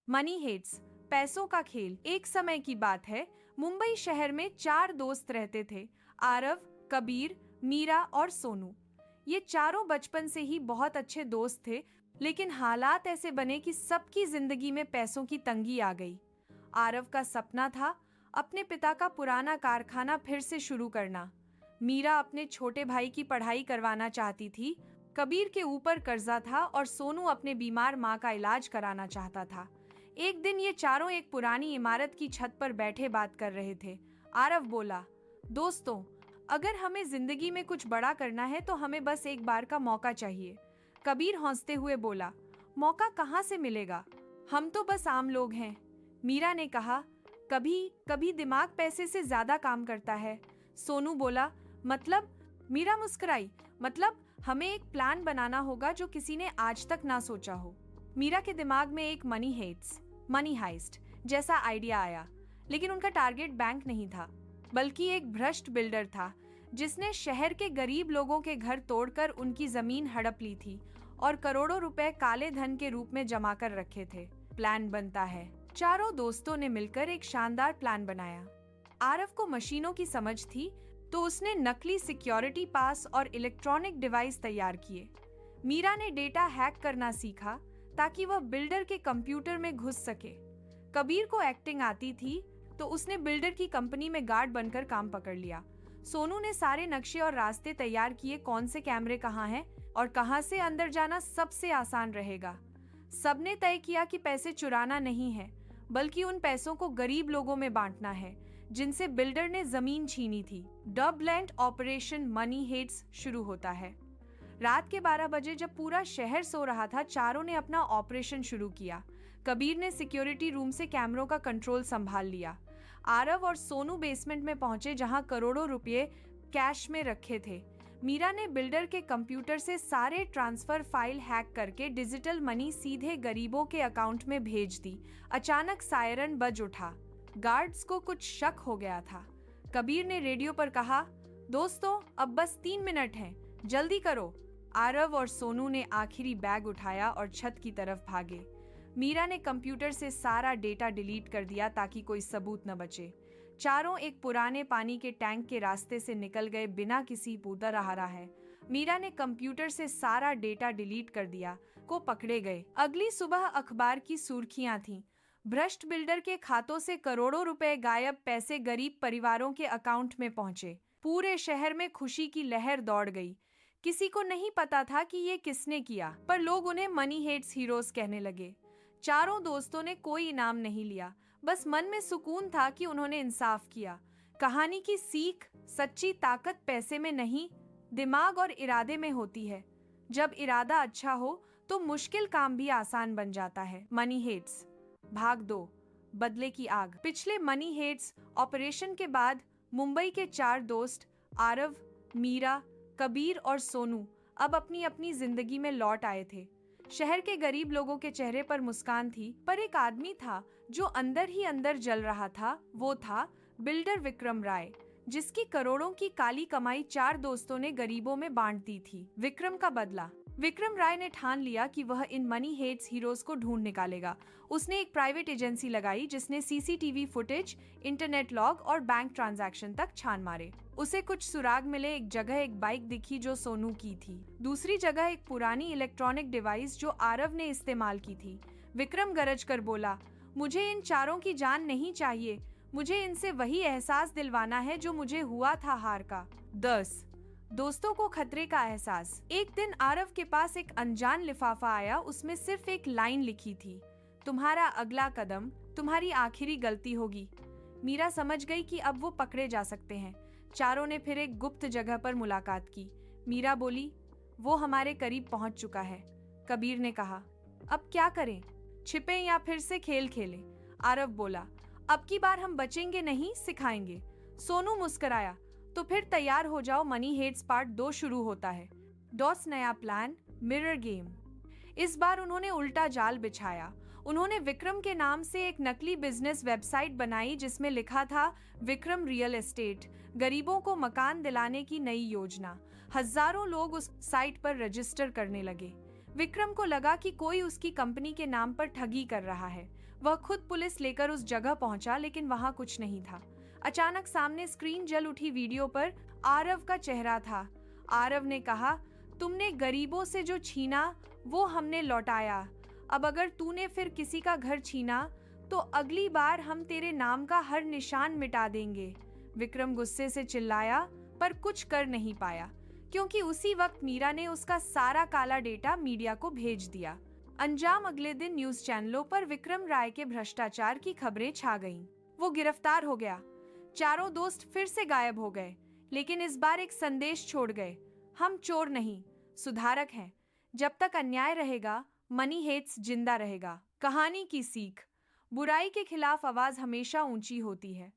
Money hates, पैसों का खेल। एक समय की बात है, मुंबई शहर में 4 दोस्त रहते थे, आरव, कबीर, मीरा और सोनू। ये चारों बचपन से ही बहुत अच्छे दोस्त थे, लेकिन हालात ऐसे बने कि सबकी जिंदगी में पैसों की तंगी आ गई। आरव का सपना था अपने पिता का पुराना कारखाना फिर से शुरू करना। मीरा अपने छोटे भाई की पढ़ाई करवाना चाहती थी। कबीर के ऊपर कर्जा था और सोनू अपने बीमार माँ का इलाज कराना चाहता था। एक दिन ये चारों एक पुरानी इमारत की छत पर बैठे बात कर रहे थे। आरव बोला, दोस्तों, अगर हमें जिंदगी में कुछ बड़ा करना है तो हमें बस एक बार का मौका चाहिए। कबीर हंसते हुए बोला, मौका कहाँ से मिलेगा? हम तो बस आम लोग हैं। मीरा ने कहा, कभी कभी दिमाग पैसे से ज्यादा काम करता है। सोनू बोला, मतलब? मीरा मुस्कुराई, मतलब हमें एक प्लान बनाना होगा जो किसी ने आज तक ना सोचा हो। मीरा के दिमाग में एक मनी हेट्स, मनी हाइस्ट जैसा आइडिया आया, लेकिन उनका टारगेट बैंक नहीं था, बल्कि एक भ्रष्ट बिल्डर था जिसने शहर के गरीब लोगों के घर तोड़कर उनकी जमीन हड़प ली थी और करोड़ों रुपए काले धन के रूप में जमा कर रखे थे। प्लान बनता है। चारों दोस्तों ने मिलकर एक शानदार प्लान बनाया। आरव को मशीनों की समझ थी, तो उसने नकली सिक्योरिटी पास और इलेक्ट्रॉनिक डिवाइस तैयार किए। मीरा ने डेटा हैक करना सीखा ताकि वह बिल्डर के कंप्यूटर में घुस सके। कबीर को एक्टिंग आती थी, तो उसने बिल्डर की कंपनी में गार्ड बनकर काम पकड़ लिया। सोनू ने सारे नक्शे और रास्ते तैयार किए, कौन से कैमरे कहाँ हैं और कहाँ से अंदर जाना सबसे आसान रहेगा। सबने तय किया कि पैसे चुराना नहीं है, बल्कि उन पैसों को गरीब लोगों में बांटना है जिनसे बिल्डर ने जमीन छीनी थी। डबलैंड ऑपरेशन मनी हेट्स शुरू होता है। रात के 12 बजे जब पूरा शहर सो रहा था, चारों ने अपना ऑपरेशन शुरू किया। कबीर ने सिक्योरिटी रूम से कैमरों का कंट्रोल संभाल लिया। आरव और सोनू बेसमेंट में पहुंचे, जहां करोड़ों रुपए कैश में रखे थे। मीरा ने बिल्डर के कंप्यूटर से सारे ट्रांसफर फाइल हैक करके डिजिटल मनी सीधे गरीबों के अकाउंट में भेज दी। अचानक सायरन बज उठा। गार्ड्स को कुछ शक हो गया था। कबीर ने रेडियो पर कहा, दोस्तों, अब बस 3 मिनट हैं, जल्दी करो। आरव और सोनू ने आखिरी बैग उठाया और छत की तरफ भागे। मीरा ने कंप्यूटर से सारा डेटा डिलीट कर दिया ताकि कोई सबूत न बचे। चारों एक पुराने पानी के टैंक के रास्ते से निकल गए, बिना किसी पूता रहा है। मीरा ने कंप्यूटर से सारा डेटा डिलीट कर दिया, को पकड़े गए। अगली सुबह अखबार की सुर्खियां थीं। भ्रष्ट बिल्डर के खातों से करोड़ों रुपए गायब, पैसे गरीब परिवारों के अकाउंट में पहुंचे। पूरे शहर में खुशी की लहर दौड़ गई। किसी को नहीं पता था कि ये किसने किया, पर लोग उन्हें मनी हेट्स हीरोज कहने लगे। चारों दोस्तों ने कोई इनाम नहीं लिया, बस मन में सुकून था कि उन्होंने इंसाफ किया। कहानी की सीख, सच्ची ताकत पैसे में नहीं, दिमाग और इरादे में होती है। जब इरादा अच्छा हो तो मुश्किल काम भी आसान बन जाता है। मनी हेट्स भाग 2, बदले की आग। पिछले मनी हेट्स ऑपरेशन के बाद मुंबई के 4 दोस्त आरव, मीरा, कबीर और सोनू अब अपनी अपनी जिंदगी में लौट आए थे। शहर के गरीब लोगों के चेहरे पर मुस्कान थी, पर एक आदमी था जो अंदर ही अंदर जल रहा था। वो था बिल्डर विक्रम राय, जिसकी करोड़ों की काली कमाई 4 दोस्तों ने गरीबों में बांट दी थी। विक्रम का बदला। विक्रम राय ने ठान लिया कि वह इन मनी हेट्स हीरोज को ढूंढ निकालेगा। उसने एक प्राइवेट एजेंसी लगाई जिसने सीसीटीवी फुटेज, इंटरनेट लॉग और बैंक ट्रांजैक्शन तक छान मारे। उसे कुछ सुराग मिले। एक जगह एक बाइक दिखी जो सोनू की थी। दूसरी जगह एक पुरानी इलेक्ट्रॉनिक डिवाइस जो आरव ने इस्तेमाल की थी। विक्रम गरज कर बोला, मुझे इन चारों की जान नहीं चाहिए, मुझे इनसे वही एहसास दिलवाना है जो मुझे हुआ था हार का। 10 दोस्तों को खतरे का एहसास। एक दिन आरव के पास एक अनजान लिफाफा आया। उसमें सिर्फ एक लाइन लिखी थी, तुम्हारा अगला कदम तुम्हारी आखिरी गलती होगी। मीरा समझ गई कि अब वो पकड़े जा सकते हैं। चारों ने फिर एक गुप्त जगह पर मुलाकात की। मीरा बोली, वो हमारे करीब पहुंच चुका है। कबीर ने कहा, अब क्या करें, छिपे या फिर से खेल खेलें? आरव बोला, अब की बार हम बचेंगे नहीं, सिखाएंगे। सोनू मुस्कुराया, तो फिर तैयार हो जाओ, मनी हेट्स पार्ट 2 शुरू होता है। डॉस नया प्लान, मिरर गेम। इस बार उन्होंने उल्टा जाल बिछाया। उन्होंने विक्रम के नाम से एक नकली बिजनेस वेबसाइट बनाई जिसमें लिखा था विक्रम रियल एस्टेट, गरीबों को मकान दिलाने की नई योजना। हजारों लोग उस साइट पर रजिस्टर करने लगे। विक्रम को लगा कि कोई उसकी कंपनी के नाम पर ठगी कर रहा है। वह खुद पुलिस लेकर उस जगह पहुंचा, लेकिन वहां कुछ नहीं था। अचानक सामने स्क्रीन जल उठी। वीडियो पर आरव का चेहरा था। आरव ने कहा, तुमने गरीबों से जो छीना वो हमने लौटाया। अब अगर तूने फिर किसी का घर छीना तो अगली बार हम तेरे नाम का हर निशान मिटा देंगे। विक्रम गुस्से से चिल्लाया, पर कुछ कर नहीं पाया, क्योंकि उसी वक्त मीरा ने उसका सारा काला डेटा मीडिया को भेज दिया। अंजाम अगले दिन न्यूज चैनलों पर विक्रम राय के भ्रष्टाचार की खबरें छा गईं। वो गिरफ्तार हो गया। चारों दोस्त फिर से गायब हो गए, लेकिन इस बार एक संदेश छोड़ गए, हम चोर नहीं, सुधारक हैं। जब तक अन्याय रहेगा, मनी हेट्स जिंदा रहेगा। कहानी की सीख, बुराई के खिलाफ आवाज हमेशा ऊंची होती है।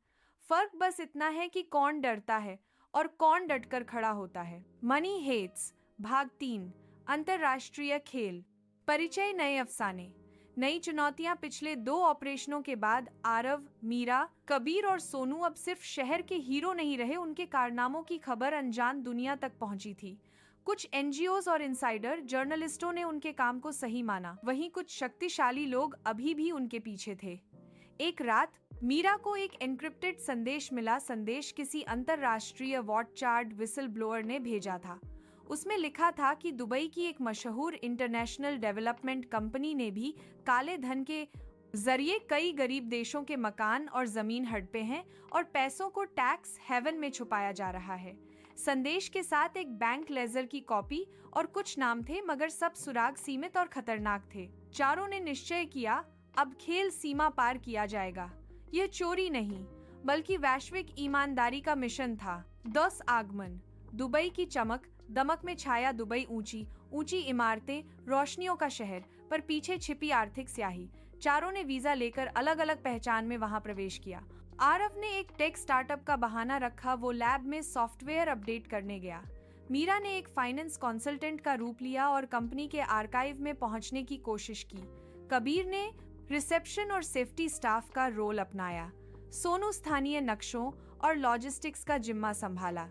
फर्क बस इतना है कि कौन डरता है और कौन डटकर खड़ा होता है। मनी हेट्स भाग 3, अंतरराष्ट्रीय खेल। परिचय, नए अफसाने, नई चुनौतियां। पिछले 2 ऑपरेशनों के बाद आरव, मीरा, कबीर और सोनू अब सिर्फ शहर के हीरो नहीं रहे, उनके कारनामों की खबर अनजान दुनिया तक पहुंची थी। कुछ एनजीओज और इनसाइडर जर्नलिस्टों ने उनके काम को सही माना, वहीं कुछ शक्तिशाली लोग अभी भी उनके पीछे थे। एक रात मीरा को एक एन्क्रिप्टेड संदेश मिला। संदेश किसी अंतरराष्ट्रीय वॉटचार्ड विसल ब्लोअर ने भेजा था। उसमें लिखा था कि दुबई की एक मशहूर इंटरनेशनल डेवलपमेंट कंपनी ने भी काले धन के जरिए कई गरीब देशों के मकान और जमीन हड़पे हैं और पैसों को टैक्स हेवन में छुपाया जा रहा है। संदेश के साथ एक बैंक लेजर की कॉपी और कुछ नाम थे, मगर सब सुराग सीमित और खतरनाक थे। चारों ने निश्चय किया, अब खेल सीमा पार किया जाएगा। यह चोरी नहीं, बल्कि वैश्विक ईमानदारी का मिशन था। 10 आगमन, दुबई की चमक दमक में छाया दुबई, ऊंची ऊंची इमारतें, रोशनियों का शहर, पर पीछे छिपी आर्थिक स्याही। चारों ने वीजा लेकर अलग अलग पहचान में वहां प्रवेश किया। आरव ने एक टेक स्टार्टअप का बहाना रखा, वो लैब में सॉफ्टवेयर अपडेट करने गया। मीरा ने एक फाइनेंस कंसल्टेंट का रूप लिया और कंपनी के आर्काइव में पहुंचने की कोशिश की। कबीर ने रिसेप्शन और सेफ्टी स्टाफ का रोल अपनाया। सोनू स्थानीय नक्शों और लॉजिस्टिक्स का जिम्मा संभाला।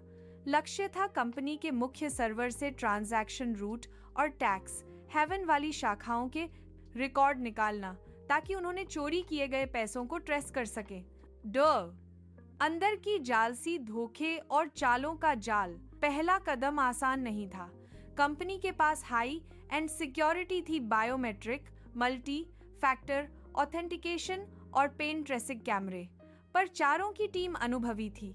लक्ष्य था कंपनी के मुख्य सर्वर से ट्रांजैक्शन रूट और टैक्स हेवन वाली शाखाओं के रिकॉर्ड निकालना, ताकि उन्होंने चोरी किए गए पैसों को ट्रेस कर सके। अंदर की जालसी, धोखे और चालों का जाल। पहला कदम आसान नहीं था। कंपनी के पास हाई एंड सिक्योरिटी थी, बायोमेट्रिक, मल्टी फैक्टर ऑथेंटिकेशन और पेन ट्रेसिंग कैमरे। पर चारों की टीम अनुभवी थी।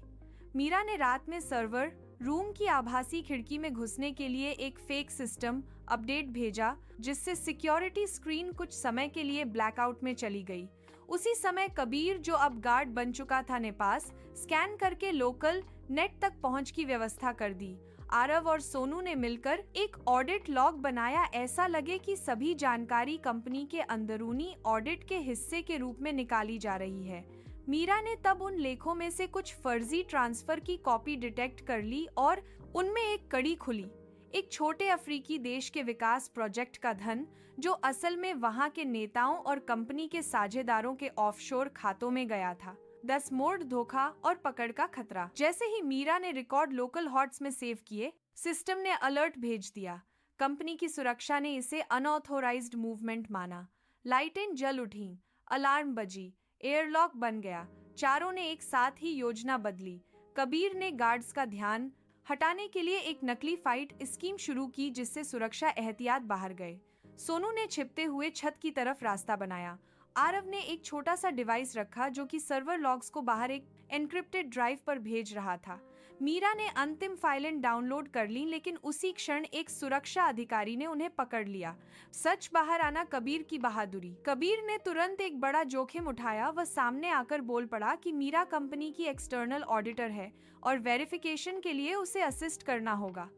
मीरा ने रात में सर्वर रूम की आभासी खिड़की में घुसने के लिए एक फेक सिस्टम अपडेट भेजा, जिससे सिक्योरिटी स्क्रीन कुछ समय के लिए ब्लैकआउट में चली गई। उसी समय कबीर, जो अब गार्ड बन चुका था, ने पास स्कैन करके लोकल नेट तक पहुंच की व्यवस्था कर दी। आरव और सोनू ने मिलकर एक ऑडिट लॉग बनाया, ऐसा लगे कि सभी जानकारी कंपनी के अंदरूनी ऑडिट के हिस्से के रूप में निकाली जा रही है। मीरा ने तब उन लेखों में से कुछ फर्जी ट्रांसफर की कॉपी डिटेक्ट कर ली और उनमें एक कड़ी खुली। एक छोटे अफ्रीकी देश के विकास प्रोजेक्ट का धन, जो असल में वहां के नेताओं और कंपनी के साझेदारों के ऑफशोर खातों में गया था। 10 मोड़, धोखा और पकड़ का खतरा। जैसे ही मीरा ने रिकॉर्ड लोकल हॉट्स में सेव किए, सिस्टम ने अलर्ट भेज दिया। कंपनी की सुरक्षा ने इसे अनऑथोराइज्ड मूवमेंट माना। लाइटें जल उठीं, अलार्म बजी, एयरलॉक बन गया। चारों ने एक साथ ही योजना बदली। कबीर ने गार्ड्स का ध्यान हटाने के लिए एक नकली फाइट स्कीम शुरू की, जिससे सुरक्षा एहतियात बाहर गए। सोनू ने छिपते हुए छत की तरफ रास्ता बनाया। आरव ने एक छोटा सा डिवाइस रखा, जो कि सर्वर लॉग्स को बाहर एक एन्क्रिप्टेड ड्राइव पर भेज रहा था। मीरा ने अंतिम फाइलें डाउनलोड कर ली, लेकिन उसी क्षण एक सुरक्षा अधिकारी ने उन्हें पकड़ लिया। सच बाहर आना कबीर की बहादुरी। कबीर ने तुरंत एक बड़ा जोखिम उठाया। वह सामने आकर बोल पड़ा कि मीरा कंपनी की एक्सटर्नल ऑडिटर है और वेरिफिकेशन के लिए उसे असिस्ट करना होगा।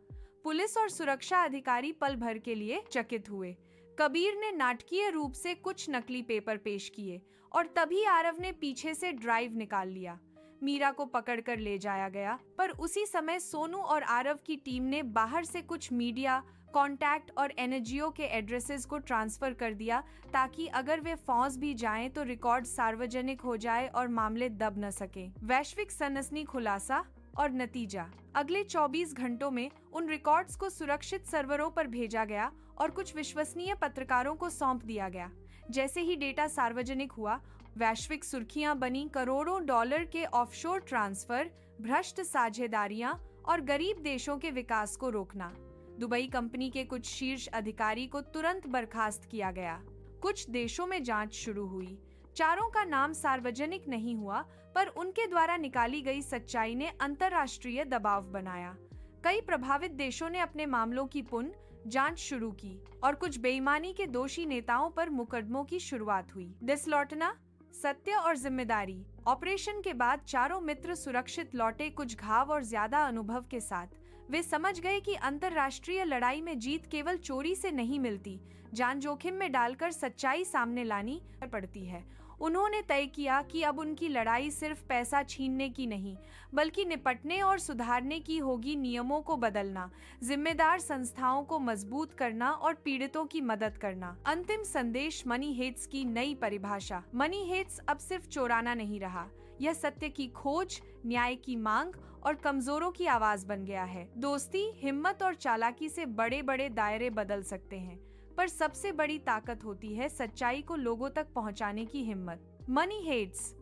पुलिस और सुरक्षा अधिकारी पल भर के लिए चकित हुए। कबीर ने नाटकीय रूप से कुछ नकली पेपर पेश किए और तभी आरव ने पीछे से ड्राइव निकाल लिया। मीरा को पकड़कर ले जाया गया, पर उसी समय सोनू और आरव की टीम ने बाहर से कुछ मीडिया, कॉन्टैक्ट और एनजीओ के एड्रेसेस को ट्रांसफर कर दिया, ताकि अगर वे फौज भी जाएं तो रिकॉर्ड सार्वजनिक हो जाए और मामले दब न सके। वैश्विक सनसनी खुलासा, और नतीजा, अगले 24 घंटों में उन रिकॉर्ड्स को सुरक्षित सर्वरों पर भेजा गया और कुछ विश्वसनीय पत्रकारों को सौंप दिया गया। जैसे ही डेटा सार्वजनिक हुआ, वैश्विक सुर्खियां बनी करोड़ों डॉलर के ऑफशोर ट्रांसफर, भ्रष्ट साझेदारियां और गरीब देशों के विकास को रोकना। दुबई कंपनी के कुछ शीर्ष अधिकारी को तुरंत बर्खास्त किया गया। कुछ देशों में जांच शुरू हुई। चारों का नाम सार्वजनिक नहीं हुआ, पर उनके द्वारा निकाली गई सच्चाई ने अंतर्राष्ट्रीय दबाव बनाया। कई प्रभावित देशों ने अपने मामलों की पुनः जांच शुरू की और कुछ बेईमानी के दोषी नेताओं पर मुकदमों की शुरुआत हुई। दिसलौटना, सत्य और जिम्मेदारी। ऑपरेशन के बाद चारों मित्र सुरक्षित लौटे, कुछ घाव और ज्यादा अनुभव के साथ। वे समझ गए कि अंतर्राष्ट्रीय लड़ाई में जीत केवल चोरी से नहीं मिलती, जान जोखिम में डालकर सच्चाई सामने लानी पड़ती है। उन्होंने तय किया कि अब उनकी लड़ाई सिर्फ पैसा छीनने की नहीं, बल्कि निपटने और सुधारने की होगी। नियमों को बदलना, जिम्मेदार संस्थाओं को मजबूत करना और पीड़ितों की मदद करना। अंतिम संदेश, मनी हेट्स की नई परिभाषा। मनी हेट्स अब सिर्फ चोराना नहीं रहा, यह सत्य की खोज, न्याय की मांग और कमजोरों की आवाज बन गया है। दोस्ती, हिम्मत और चालाकी से बड़े बड़े दायरे बदल सकते हैं, पर सबसे बड़ी ताकत होती है सच्चाई को लोगों तक पहुंचाने की हिम्मत। मनी हेट्स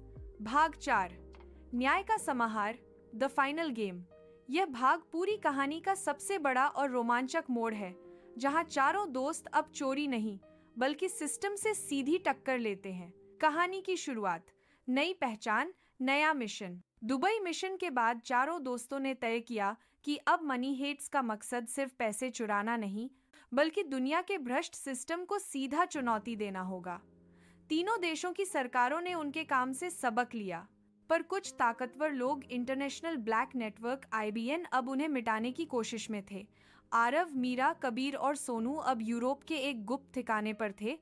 भाग 4, न्याय का समाहार, द फाइनल गेम। यह भाग पूरी कहानी का सबसे बड़ा और रोमांचक मोड़ है, जहां चारों दोस्त अब चोरी नहीं बल्कि सिस्टम से सीधी टक्कर लेते हैं। कहानी की शुरुआत, नई पहचान, नया मिशन। दुबई मिशन के बाद चारों दोस्तों ने तय किया कि अब मनी हेट्स का मकसद सिर्फ पैसे चुराना नहीं, बल्कि दुनिया के भ्रष्ट सिस्टम को सीधा चुनौती देना होगा। तीनों देशों की सरकारों ने उनके काम से सबक लिया, पर कुछ ताकतवर लोग, इंटरनेशनल ब्लैक नेटवर्क IBN, अब उन्हें मिटाने की कोशिश में थे। आरव, मीरा, कबीर और सोनू अब यूरोप के एक गुप्त ठिकाने पर थे,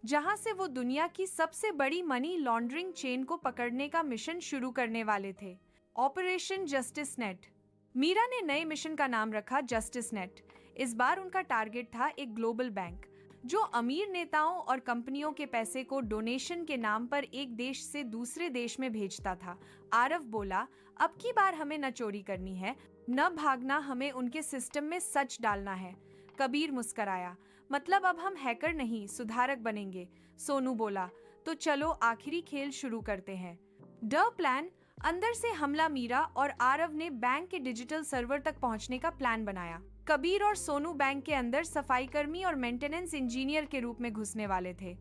जहां से वो दुनिया की सबसे बड़ी मनी लॉन्ड्रिंग चेन को पकड़ने का मिशन शुरू करने वाले थे, ऑपरेशन जस्टिस नेट। मीरा ने नए मिशन का नाम रखा जस्टिस नेट। इस बार उनका टारगेट था एक ग्लोबल बैंक, जो अमीर नेताओं और कंपनियों के पैसे को डोनेशन के नाम पर एक देश से दूसरे देश में भेजता था। आरव बोला, अब की बार हमें न चोरी करनी है, न भागना, हमें उनके सिस्टम में सच डालना है। कबीर मुस्कराया, मतलब अब हम हैकर नहीं, सुधारक बनेंगे। सोनू बोला, तो चलो आखिरी खेल शुरू करते हैं। प्लान, अंदर से हमला। मीरा और आरव ने बैंक के डिजिटल सर्वर तक पहुंचने का प्लान बनाया। कबीर और सोनू बैंक के अंदर सफाई कर्मी और मेंटेनेंस इंजीनियर के रूप में घुसने वाले थे।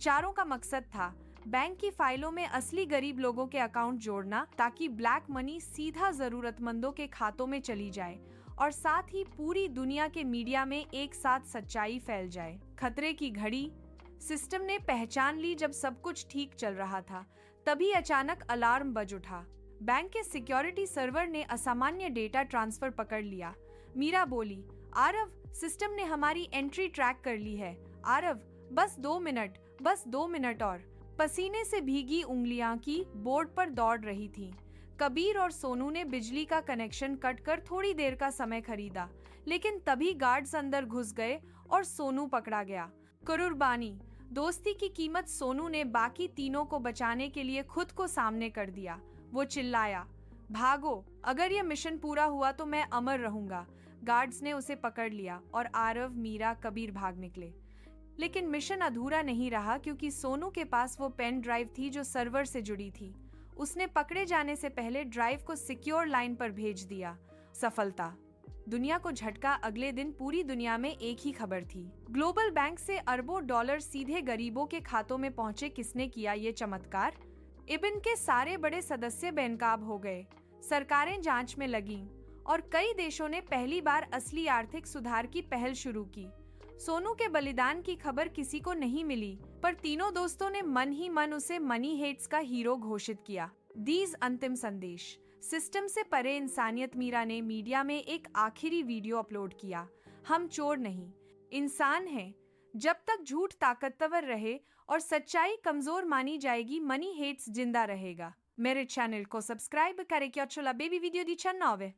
चारों का मकसद था बैंक की फाइलों में असली गरीब लोगों के अकाउंट जोड़ना, ताकि ब्लैक मनी सीधा जरूरतमंदों के खातों में चली जाए और साथ ही पूरी दुनिया के मीडिया में एक साथ सच्चाई फैल जाए। खतरे की घड़ी, सिस्टम ने पहचान ली जब सब कुछ ठीक चल रहा था, तभी अचानक अलार्म बज उठा। बैंक के सिक्योरिटी सर्वर ने असामान्य डेटा ट्रांसफर पकड़ लिया। मीरा बोली, आरव, सिस्टम ने हमारी एंट्री ट्रैक कर ली है। आरव, बस 2 मिनट, बस 2 मिनट और। पसीने से भीगी उंगलियां की बोर्ड पर दौड़ रही थीं। कबीर और सोनू ने बिजली का कनेक्शन कट कर थोड़ी देर का समय खरीदा, लेकिन तभी गार्ड्स अंदर घुस गए और सोनू पकड़ा गया। कुर्बानी, दोस्ती की कीमत। सोनू ने बाकी तीनों को बचाने के लिए खुद को सामने कर दिया। वो चिल्लाया, भागो, अगर ये मिशन पूरा हुआ तो मैं अमर रहूंगा। गार्ड्स ने उसे पकड़ लिया और आरव, मीरा, कबीर भाग निकले। लेकिन मिशन अधूरा नहीं रहा, क्योंकि सोनू के पास वो पेन ड्राइव थी जो सर्वर से जुड़ी थी। उसने पकड़े जाने से पहले ड्राइव को सिक्योर लाइन पर भेज दिया। सफलता। दुनिया को झटका। अगले दिन पूरी दुनिया में एक ही खबर थी, ग्लोबल बैंक से अरबों डॉलर सीधे गरीबों के खातों में पहुंचे। किसने किया ये चमत्कार? IBN के सारे बड़े सदस्य बेनकाब हो गए, सरकारें जांच में लगीं और कई देशों ने पहली बार असली आर्थिक सुधार की पहल शुरू की। सोनू के बलिदान की खबर किसी को नहीं मिली, पर तीनों दोस्तों ने मन ही मन उसे मनी हेट्स का हीरो घोषित किया। अंतिम संदेश, सिस्टम से परे इंसानियत। मीरा ने मीडिया में एक आखिरी वीडियो अपलोड किया। हम चोर नहीं, इंसान हैं। जब तक झूठ ताकतवर रहे और सच्चाई कमजोर मानी जाएगी, मनी हेट्स जिंदा रहेगा। मेरे चैनल को सब्सक्राइब करें। क्या चला बेबी वीडियो 19